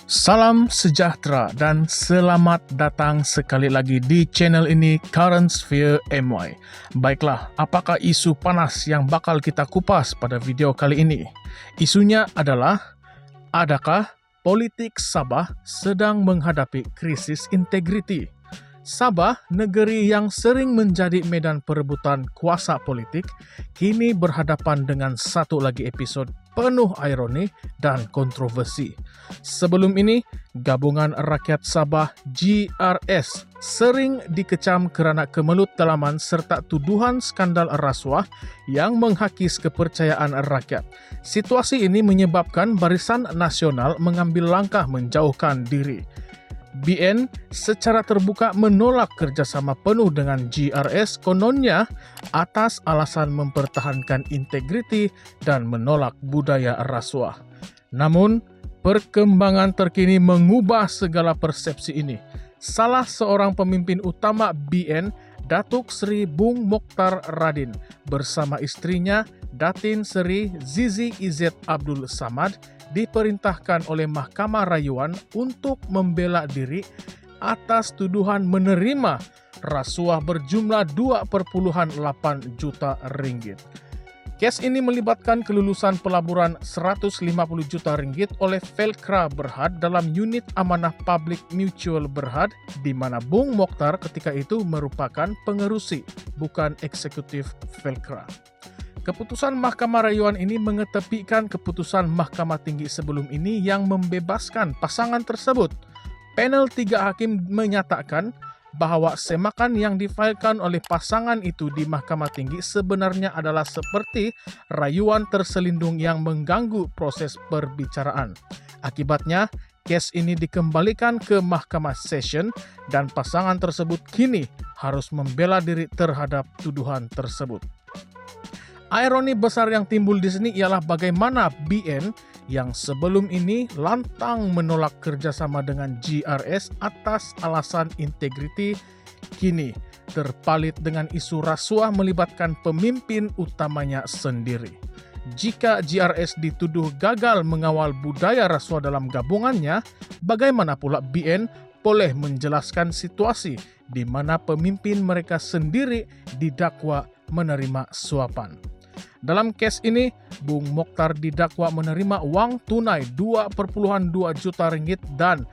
Salam sejahtera dan selamat datang sekali lagi di channel ini Current Sphere MY. Baiklah, apakah isu panas yang bakal kita kupas pada video kali ini? Isunya adalah, adakah politik Sabah sedang menghadapi krisis integriti? Sabah, negeri yang sering menjadi medan perebutan kuasa politik, kini berhadapan dengan satu lagi episod penuh ironi dan kontroversi. Sebelum ini, Gabungan Rakyat Sabah GRS sering dikecam kerana kemelut dalaman serta tuduhan skandal rasuah yang menghakis kepercayaan rakyat. Situasi ini menyebabkan Barisan Nasional mengambil langkah menjauhkan diri. BN secara terbuka menolak kerjasama penuh dengan GRS kononnya atas alasan mempertahankan integriti dan menolak budaya rasuah. Namun, perkembangan terkini mengubah segala persepsi ini. Salah seorang pemimpin utama BN, Datuk Seri Bung Mokhtar Radin, bersama istrinya Datin Seri Zizi Izzet Abdul Samad, diperintahkan oleh Mahkamah Rayuan untuk membela diri atas tuduhan menerima rasuah berjumlah 2,8 juta ringgit. Kes ini melibatkan kelulusan pelaburan 150 juta ringgit oleh Felkra Berhad dalam unit amanah Public Mutual Berhad, di mana Bung Mokhtar ketika itu merupakan pengerusi, bukan eksekutif Felkra. Keputusan Mahkamah Rayuan ini mengetepikan keputusan Mahkamah Tinggi sebelum ini yang membebaskan pasangan tersebut. Panel 3 hakim menyatakan bahawa semakan yang difailkan oleh pasangan itu di Mahkamah Tinggi sebenarnya adalah seperti rayuan terselindung yang mengganggu proses perbicaraan. Akibatnya, kes ini dikembalikan ke Mahkamah Session dan pasangan tersebut kini harus membela diri terhadap tuduhan tersebut. Ironi besar yang timbul di sini ialah bagaimana BN yang sebelum ini lantang menolak kerjasama dengan GRS atas alasan integriti, kini terpalit dengan isu rasuah melibatkan pemimpin utamanya sendiri. Jika GRS dituduh gagal mengawal budaya rasuah dalam gabungannya, bagaimana pula BN boleh menjelaskan situasi di mana pemimpin mereka sendiri didakwa menerima suapan? Dalam kes ini, Bung Mokhtar didakwa menerima wang tunai 2,2 juta ringgit dan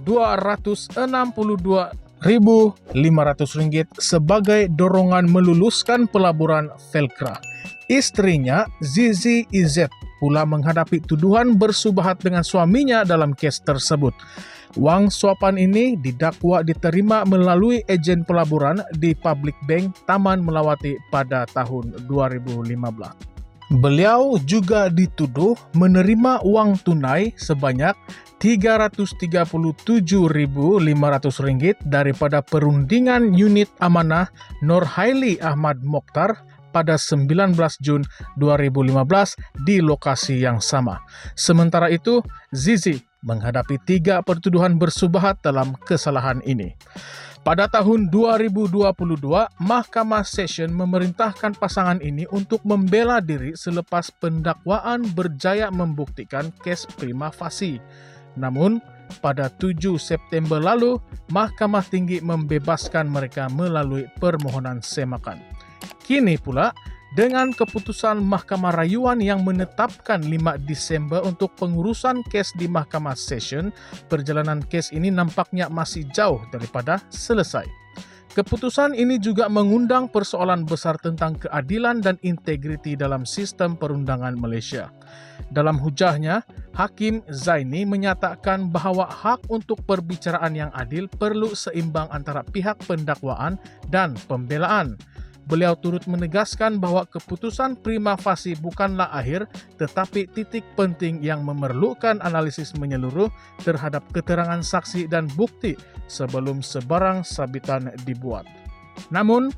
262.500 ringgit sebagai dorongan meluluskan pelaburan Felkra. Istrinya, Zizi Izzet, pula menghadapi tuduhan bersubahat dengan suaminya dalam kes tersebut. Wang suapan ini didakwa diterima melalui ejen pelaburan di Public Bank Taman Melawati pada tahun 2015. Beliau juga dituduh menerima wang tunai sebanyak 337.500 ringgit daripada perundingan unit amanah Nurhaili Ahmad Mokhtar pada 19 Jun 2015 di lokasi yang sama. Sementara itu, Zizi menghadapi 3 pertuduhan bersubahat dalam kesalahan ini. Pada tahun 2022, Mahkamah Session memerintahkan pasangan ini untuk membela diri selepas pendakwaan berjaya membuktikan kes prima facie. Namun, pada 7 September lalu, Mahkamah Tinggi membebaskan mereka melalui permohonan semakan. Kini pula, dengan keputusan Mahkamah Rayuan yang menetapkan 5 Disember untuk pengurusan kes di Mahkamah Session, perjalanan kes ini nampaknya masih jauh daripada selesai. Keputusan ini juga mengundang persoalan besar tentang keadilan dan integriti dalam sistem perundangan Malaysia. Dalam hujahnya, Hakim Zaini menyatakan bahawa hak untuk perbicaraan yang adil perlu seimbang antara pihak pendakwaan dan pembelaan. Beliau turut menegaskan bahawa keputusan prima facie bukanlah akhir, tetapi titik penting yang memerlukan analisis menyeluruh terhadap keterangan saksi dan bukti sebelum sebarang sabitan dibuat. Namun,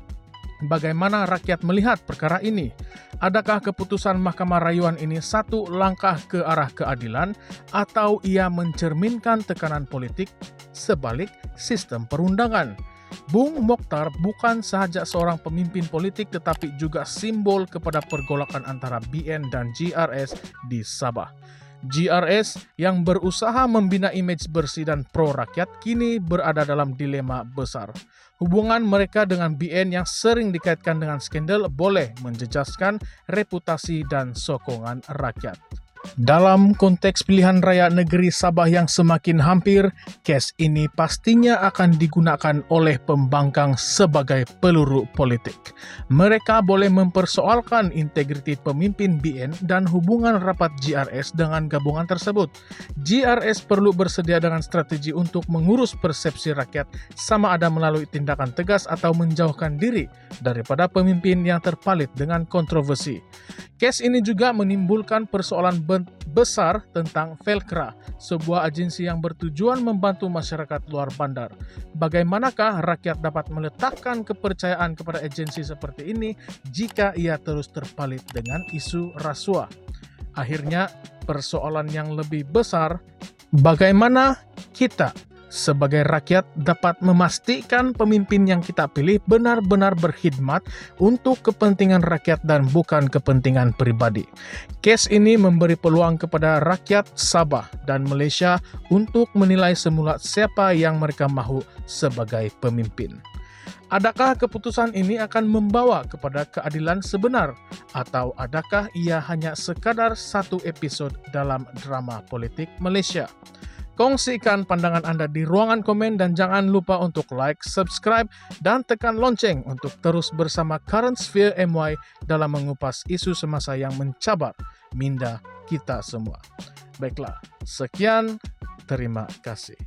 bagaimana rakyat melihat perkara ini? Adakah keputusan Mahkamah Rayuan ini satu langkah ke arah keadilan atau ia mencerminkan tekanan politik sebalik sistem perundangan? Bung Mokhtar bukan sahaja seorang pemimpin politik tetapi juga simbol kepada pergolakan antara BN dan GRS di Sabah. GRS yang berusaha membina image bersih dan pro-rakyat kini berada dalam dilema besar. Hubungan mereka dengan BN yang sering dikaitkan dengan skandal boleh menjejaskan reputasi dan sokongan rakyat. Dalam konteks pilihan raya negeri Sabah yang semakin hampir, kes ini pastinya akan digunakan oleh pembangkang sebagai peluru politik. Mereka boleh mempersoalkan integriti pemimpin BN dan hubungan rapat GRS dengan gabungan tersebut. GRS perlu bersedia dengan strategi untuk mengurus persepsi rakyat, sama ada melalui tindakan tegas atau menjauhkan diri daripada pemimpin yang terpalit dengan kontroversi. Kes ini juga menimbulkan persoalan besar tentang Velcra, sebuah agensi yang bertujuan membantu masyarakat luar bandar. Bagaimanakah rakyat dapat meletakkan kepercayaan kepada agensi seperti ini jika ia terus terpalit dengan isu rasuah? Akhirnya, persoalan yang lebih besar, bagaimana kita sebagai rakyat dapat memastikan pemimpin yang kita pilih benar-benar berkhidmat untuk kepentingan rakyat dan bukan kepentingan pribadi. Kes ini memberi peluang kepada rakyat Sabah dan Malaysia untuk menilai semula siapa yang mereka mahu sebagai pemimpin. Adakah keputusan ini akan membawa kepada keadilan sebenar, atau adakah ia hanya sekadar satu episod dalam drama politik Malaysia? Kongsikan pandangan Anda di ruangan komen dan jangan lupa untuk like, subscribe, dan tekan lonceng untuk terus bersama Current Sphere MY dalam mengupas isu semasa yang mencabar minda kita semua. Baiklah, sekian, terima kasih.